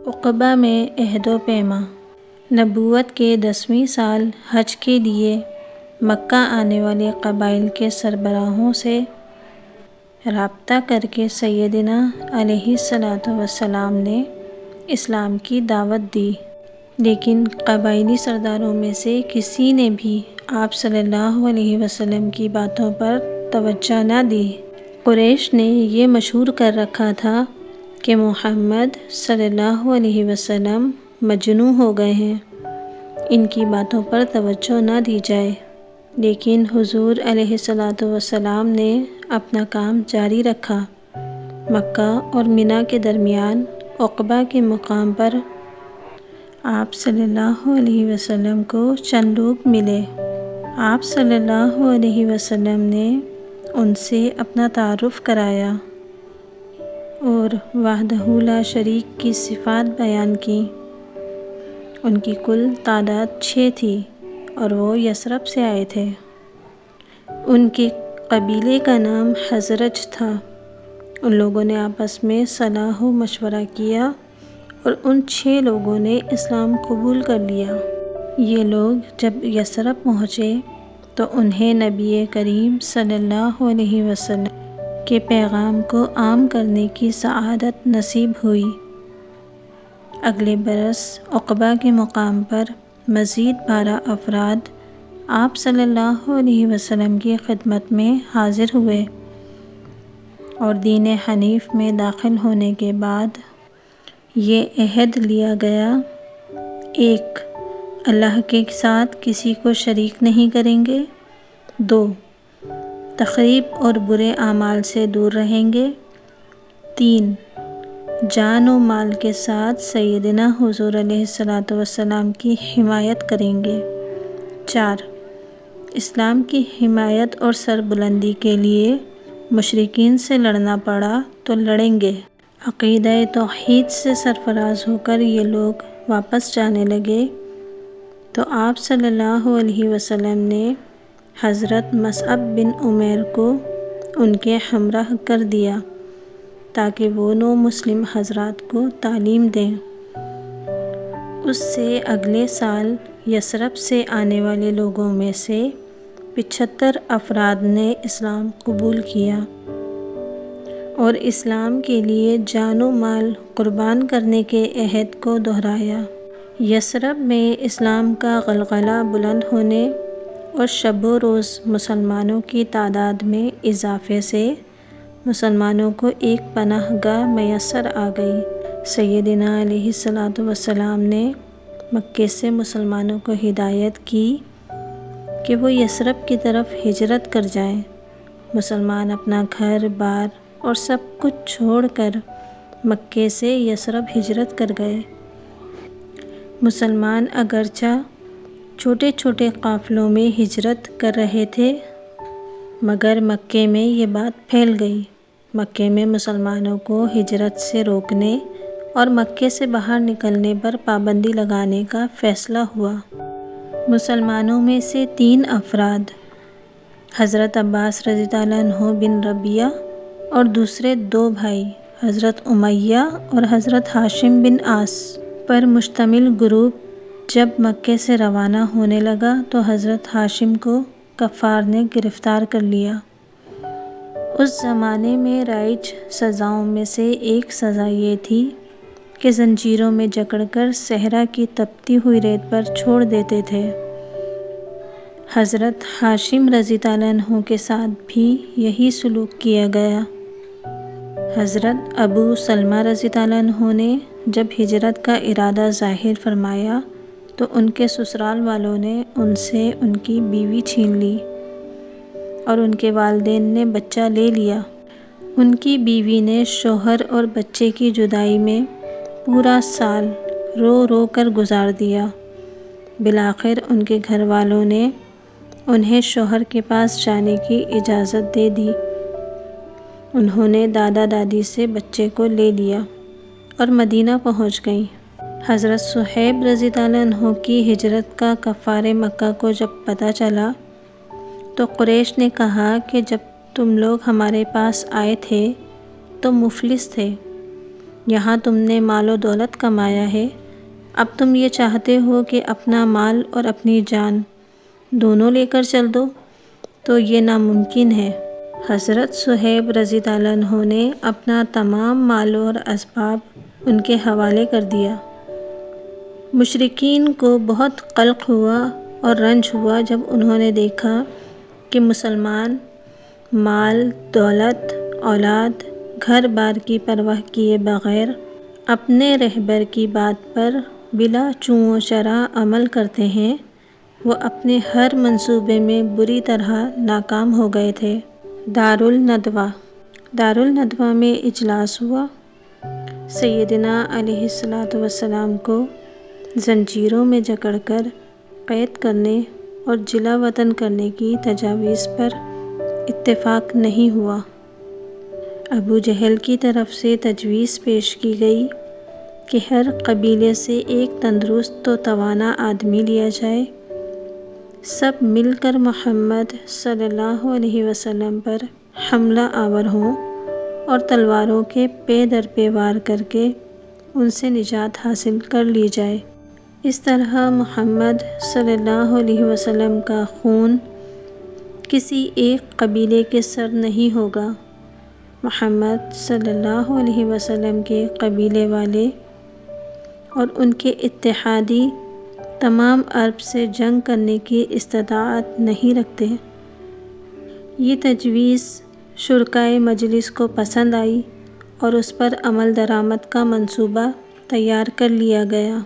عقبہ میں عہد و پیما۔ نبوت کے 10ویں سال حج کے لیے مکہ آنے والے قبائل کے سربراہوں سے رابطہ کر کے سیدنا علیہ السلام نے اسلام کی دعوت دی، لیکن قبائلی سرداروں میں سے کسی نے بھی آپ صلی اللہ علیہ وسلم کی باتوں پر توجہ نہ دی۔ قریش نے یہ مشہور کر رکھا تھا کہ محمد صلی اللہ علیہ وسلم مجنون ہو گئے ہیں، ان کی باتوں پر توجہ نہ دی جائے، لیکن حضور علیہ السلام نے اپنا کام جاری رکھا۔ مکہ اور منی کے درمیان عقبہ کے مقام پر آپ صلی اللہ علیہ وسلم کو چند لوگ ملے۔ آپ صلی اللہ علیہ وسلم نے ان سے اپنا تعارف کرایا اور وحدہ لا شریک کی صفات بیان کی۔ ان کی کل تعداد 6 تھی اور وہ یثرب سے آئے تھے۔ ان کے قبیلے کا نام خزرج تھا۔ ان لوگوں نے آپس میں صلاح و مشورہ کیا اور ان 6 لوگوں نے اسلام قبول کر لیا۔ یہ لوگ جب یثرب پہنچے تو انہیں نبی کریم صلی اللہ علیہ وسلم کے پیغام کو عام کرنے کی سعادت نصیب ہوئی۔ اگلے برس عقبہ کے مقام پر مزید 12 افراد آپ صلی اللہ علیہ وسلم کی خدمت میں حاضر ہوئے اور دین حنیف میں داخل ہونے کے بعد یہ عہد لیا گیا: 1. اللہ کے ساتھ کسی کو شریک نہیں کریں گے۔ 2. تخریب اور برے اعمال سے دور رہیں گے۔ 3. جان و مال کے ساتھ سیدنا حضور علیہ السلام کی حمایت کریں گے۔ 4. اسلام کی حمایت اور سربلندی کے لیے مشرکین سے لڑنا پڑا تو لڑیں گے۔ عقیدہ توحید سے سرفراز ہو کر یہ لوگ واپس جانے لگے تو آپ صلی اللہ علیہ وسلم نے حضرت مصعب بن عمیر کو ان کے ہمراہ کر دیا تاکہ وہ نو مسلم حضرات کو تعلیم دیں۔ اس سے اگلے سال یثرب سے آنے والے لوگوں میں سے 75 افراد نے اسلام قبول کیا اور اسلام کے لیے جان و مال قربان کرنے کے عہد کو دہرایا۔ یثرب میں اسلام کا غلغلہ بلند ہونے اور شب و روز مسلمانوں کی تعداد میں اضافے سے مسلمانوں کو ایک پناہ گاہ میسر آ گئی۔ سیدنا علیہ السلام نے مکے سے مسلمانوں کو ہدایت کی کہ وہ یثرب کی طرف ہجرت کر جائیں۔ مسلمان اپنا گھر بار اور سب کچھ چھوڑ کر مکے سے یثرب ہجرت کر گئے۔ مسلمان اگرچہ چھوٹے چھوٹے قافلوں میں ہجرت کر رہے تھے، مگر مکے میں یہ بات پھیل گئی۔ مکے میں مسلمانوں کو ہجرت سے روکنے اور مکے سے باہر نکلنے پر پابندی لگانے کا فیصلہ ہوا۔ مسلمانوں میں سے 3 افراد حضرت عباس رضی اللہ عنہ بن ربیعہ اور دوسرے 2 بھائی حضرت امیہ اور حضرت ہاشم بن عاص پر مشتمل گروپ جب مکے سے روانہ ہونے لگا تو حضرت ہاشم کو کفار نے گرفتار کر لیا۔ اس زمانے میں رائج سزاؤں میں سے ایک سزا یہ تھی کہ زنجیروں میں جکڑ کر صحرا کی تپتی ہوئی ریت پر چھوڑ دیتے تھے۔ حضرت ہاشم رضی اللہ عنہ کے ساتھ بھی یہی سلوک کیا گیا۔ حضرت ابو سلمہ رضی اللہ عنہ نے جب ہجرت کا ارادہ ظاہر فرمایا تو ان کے سسرال والوں نے ان سے ان کی بیوی چھین لی اور ان کے والدین نے بچہ لے لیا۔ ان کی بیوی نے شوہر اور بچے کی جدائی میں پورا سال رو رو کر گزار دیا۔ بالآخر ان کے گھر والوں نے انہیں شوہر کے پاس جانے کی اجازت دے دی۔ انہوں نے دادا دادی سے بچے کو لے لیا اور مدینہ پہنچ گئیں۔ حضرت صہیب رضی اللہ عنہ کی ہجرت کا کفار مکہ کو جب پتہ چلا تو قریش نے کہا کہ جب تم لوگ ہمارے پاس آئے تھے تو مفلس تھے، یہاں تم نے مال و دولت کمایا ہے، اب تم یہ چاہتے ہو کہ اپنا مال اور اپنی جان دونوں لے کر چل دو، تو یہ ناممکن ہے۔ حضرت صہیب رضی اللہ عنہ نے اپنا تمام مال اور اسباب ان کے حوالے کر دیا۔ مشرکین کو بہت قلق ہوا اور رنج ہوا جب انہوں نے دیکھا کہ مسلمان مال، دولت، اولاد، گھر بار کی پرواہ کیے بغیر اپنے رہبر کی بات پر بلا چوں و چرا عمل کرتے ہیں۔ وہ اپنے ہر منصوبے میں بری طرح ناکام ہو گئے تھے۔ دارالندوہ میں اجلاس ہوا۔ سیدنا علیہ السلام کو زنجیروں میں جکڑ کر قید کرنے اور جلا وطن کرنے کی تجاویز پر اتفاق نہیں ہوا۔ ابو جہل کی طرف سے تجویز پیش کی گئی کہ ہر قبیلے سے ایک تندرست و توانا آدمی لیا جائے، سب مل کر محمد صلی اللہ علیہ وسلم پر حملہ آور ہوں اور تلواروں کے پے در پے وار کر کے ان سے نجات حاصل کر لی جائے۔ اس طرح محمد صلی اللہ علیہ وسلم کا خون کسی ایک قبیلے کے سر نہیں ہوگا۔ محمد صلی اللہ علیہ وسلم کے قبیلے والے اور ان کے اتحادی تمام عرب سے جنگ کرنے کی استطاعت نہیں رکھتے۔ یہ تجویز شرکائے مجلس کو پسند آئی اور اس پر عمل درآمد کا منصوبہ تیار کر لیا گیا۔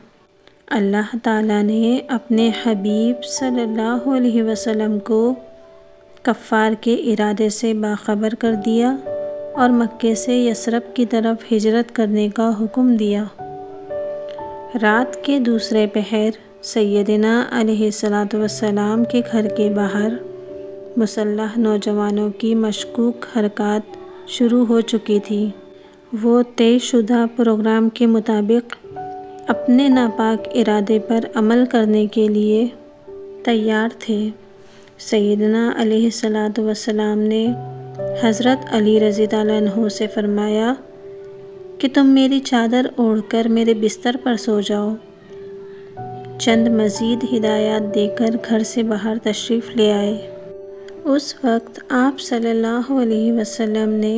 اللہ تعالیٰ نے اپنے حبیب صلی اللہ علیہ وسلم کو کفار کے ارادے سے باخبر کر دیا اور مکے سے یثرب کی طرف ہجرت کرنے کا حکم دیا۔ رات کے دوسرے پہر سیدنا علیہ السلام کے گھر کے باہر مسلح نوجوانوں کی مشکوک حرکات شروع ہو چکی تھی۔ وہ طے شدہ پروگرام کے مطابق اپنے ناپاک ارادے پر عمل کرنے کے لیے تیار تھے۔ سیدنا علیہ السلام نے حضرت علی رضی اللہ عنہ سے فرمایا کہ تم میری چادر اوڑھ کر میرے بستر پر سو جاؤ۔ چند مزید ہدایات دے کر گھر سے باہر تشریف لے آئے۔ اس وقت آپ صلی اللہ علیہ وسلم نے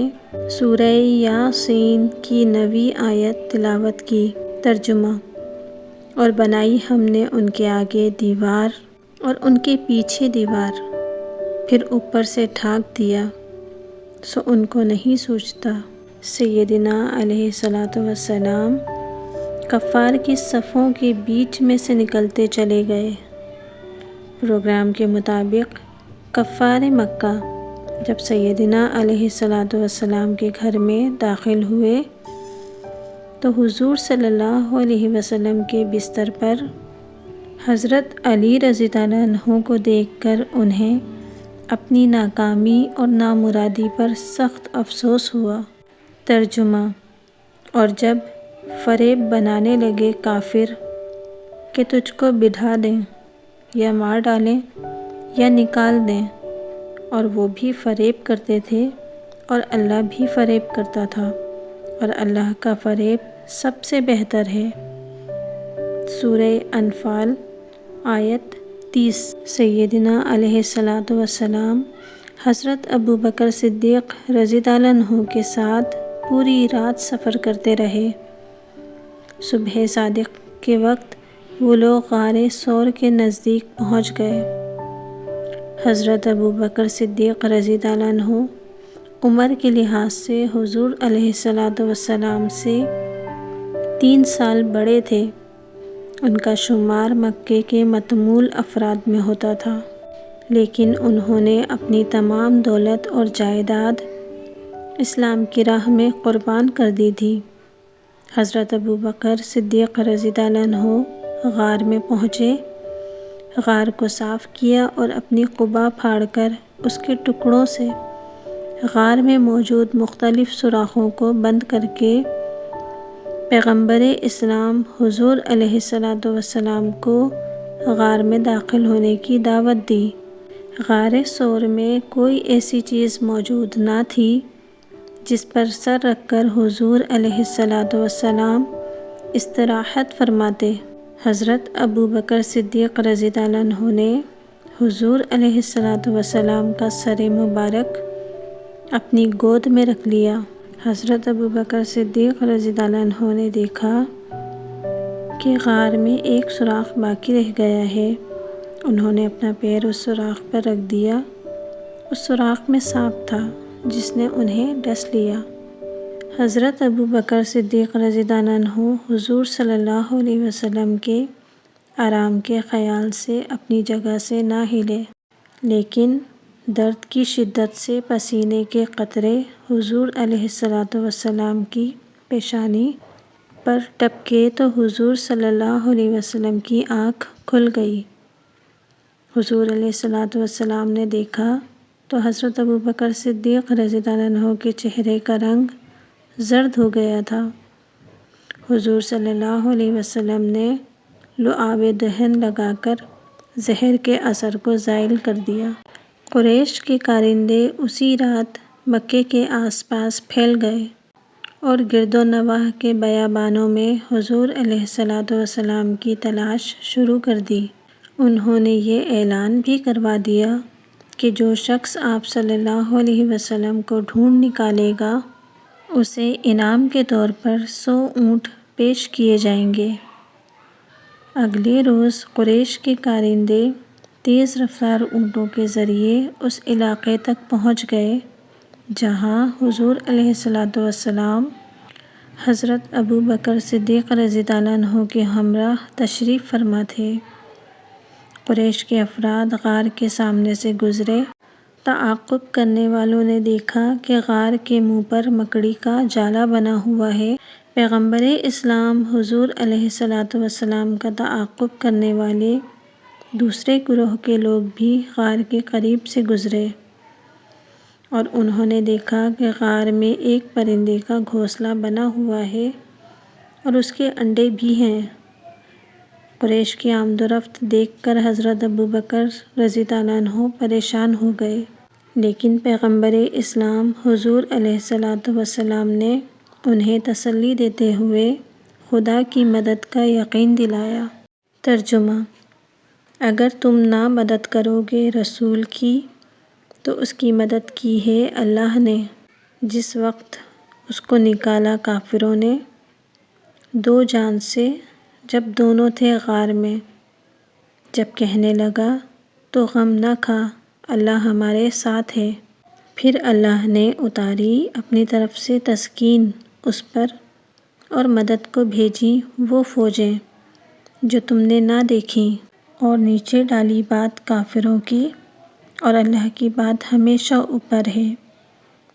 سورہ یاسین کی 9ویں آیت تلاوت کی۔ ترجمہ: اور بنائی ہم نے ان کے آگے دیوار اور ان کے پیچھے دیوار، پھر اوپر سے ڈھانپ دیا، سو ان کو نہیں سوچتا۔ سیدنا علیہ السلام کفار کی صفوں کے بیچ میں سے نکلتے چلے گئے۔ پروگرام کے مطابق کفار مکہ جب سیدنا علیہ السلام کے گھر میں داخل ہوئے تو حضور صلی اللہ علیہ وسلم کے بستر پر حضرت علی رضی اللہ عنہ کو دیکھ کر انہیں اپنی ناکامی اور نامرادی پر سخت افسوس ہوا۔ ترجمہ: اور جب فریب بنانے لگے کافر کہ تجھ کو بٹھا دیں یا مار ڈالیں یا نکال دیں، اور وہ بھی فریب کرتے تھے اور اللہ بھی فریب کرتا تھا، اور اللہ کا فریب سب سے بہتر ہے۔ سورہ انفال آیت 30۔ سیدنا علیہ السلام حضرت ابوبکر صدیق رضی اللہ عنہ کے ساتھ پوری رات سفر کرتے رہے۔ صبح صادق کے وقت وہ لوگ غار ثور کے نزدیک پہنچ گئے۔ حضرت ابوبکر صدیق رضی اللہ عنہ عمر کے لحاظ سے حضور علیہ السلام سے 3 سال بڑے تھے۔ ان کا شمار مکے کے متمول افراد میں ہوتا تھا، لیکن انہوں نے اپنی تمام دولت اور جائیداد اسلام کی راہ میں قربان کر دی تھی۔ حضرت ابوبکر صدیق رضی اللہ عنہ غار میں پہنچے، غار کو صاف کیا اور اپنی قبا پھاڑ کر اس کے ٹکڑوں سے غار میں موجود مختلف سوراخوں کو بند کر کے پیغمبر اسلام حضور علیہ السلام کو غار میں داخل ہونے کی دعوت دی۔ غار ثور میں کوئی ایسی چیز موجود نہ تھی جس پر سر رکھ کر حضور علیہ السلام استراحت فرماتے۔ حضرت ابوبکر صدیق رضی اللہ عنہ نے حضور علیہ السلام کا سر مبارک اپنی گود میں رکھ لیا۔ حضرت ابوبکر صدیق رضی اللہ عنہ نے دیکھا کہ غار میں ایک سوراخ باقی رہ گیا ہے۔ انہوں نے اپنا پیر اس سوراخ پر رکھ دیا۔ اس سوراخ میں سانپ تھا جس نے انہیں ڈس لیا۔ حضرت ابوبکر صدیق رضی اللہ عنہ حضور صلی اللہ علیہ وسلم کے آرام کے خیال سے اپنی جگہ سے نہ ہلے، لیکن درد کی شدت سے پسینے کے قطرے حضور علیہ السلام کی پیشانی پر ٹپکے تو حضور صلی اللہ علیہ وسلم کی آنکھ کھل گئی۔ حضور علیہ السلام نے دیکھا تو حضرت ابوبکر صدیق رضی اللہ عنہ کے چہرے کا رنگ زرد ہو گیا تھا۔ حضور صلی اللہ علیہ وسلم نے لعاب دہن لگا کر زہر کے اثر کو زائل کر دیا۔ قریش کے کارندے اسی رات مکے کے آس پاس پھیل گئے اور گرد و نواح کے بیابانوں میں حضور علیہ السلام کی تلاش شروع کر دی۔ انہوں نے یہ اعلان بھی کروا دیا کہ جو شخص آپ صلی اللہ علیہ وسلم کو ڈھونڈ نکالے گا اسے انعام کے طور پر 100 اونٹ پیش کیے جائیں گے۔ اگلے روز قریش کے کارندے تیز رفتار اونٹوں کے ذریعے اس علاقے تک پہنچ گئے جہاں حضور علیہ السلام حضرت ابوبکر صدیق رضی اللہ عنہ کے ہمراہ تشریف فرما تھے۔ قریش کے افراد غار کے سامنے سے گزرے۔ تعاقب کرنے والوں نے دیکھا کہ غار کے منہ پر مکڑی کا جالا بنا ہوا ہے۔ پیغمبر اسلام حضور علیہ السلام کا تعاقب کرنے والے دوسرے گروہ کے لوگ بھی غار کے قریب سے گزرے اور انہوں نے دیکھا کہ غار میں ایک پرندے کا گھونسلہ بنا ہوا ہے اور اس کے انڈے بھی ہیں۔ قریش کی آمد و رفت دیکھ کر حضرت ابوبکر رضی اللہ عنہ پریشان ہو گئے، لیکن پیغمبر اسلام حضور علیہ السلام نے انہیں تسلی دیتے ہوئے خدا کی مدد کا یقین دلایا۔ ترجمہ: اگر تم نہ مدد کرو گے رسول کی تو اس کی مدد کی ہے اللہ نے۔ جس وقت اس کو نکالا کافروں نے 2 جان سے، جب دونوں تھے غار میں، جب کہنے لگا تو غم نہ کھا، اللہ ہمارے ساتھ ہے۔ پھر اللہ نے اتاری اپنی طرف سے تسکین اس پر اور مدد کو بھیجی وہ فوجیں جو تم نے نہ دیکھیں، اور نیچے ڈالی بات کافروں کی، اور اللہ کی بات ہمیشہ اوپر ہے۔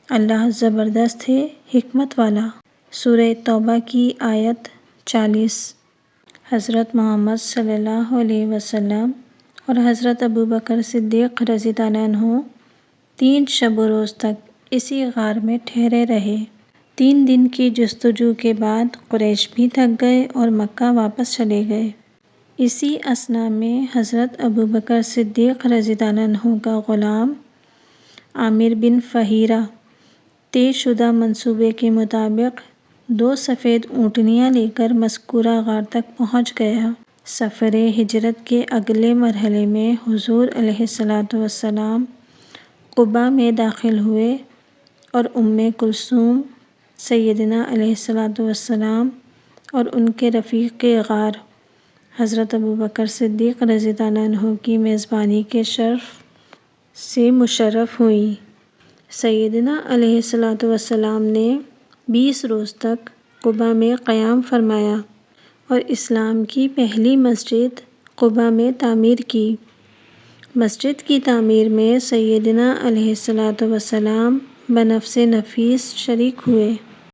اللہ زبردست ہے، حکمت والا۔ سورہ توبہ کی آیت 40۔ حضرت محمد صلی اللہ علیہ وسلم اور حضرت ابوبکر صدیق رضی اللہ عنہ 3 شب و روز تک اسی غار میں ٹھہرے رہے۔ 3 دن کی جستجو کے بعد قریش بھی تھک گئے اور مکہ واپس چلے گئے۔ اسی اثنا میں حضرت ابوبکر صدیق رضی اللہ عنہ کا غلام عامر بن فہیرہ طے شدہ منصوبے کے مطابق 2 سفید اونٹنیاں لے کر مذکورہ غار تک پہنچ گیا۔ سفر ہجرت کے اگلے مرحلے میں حضور علیہ السلام قباء میں داخل ہوئے اور کلثوم سیدنا علیہ السلام اور ان کے رفیق غار حضرت ابوبکر صدیق رضی اللہ عنہ کی میزبانی کے شرف سے مشرف ہوئیں۔ سیدنا علیہ السلام نے 20 روز تک قباء میں قیام فرمایا اور اسلام کی پہلی مسجد قباء میں تعمیر کی۔ مسجد کی تعمیر میں سیدنا علیہ السلام بنفس نفیس شریک ہوئے۔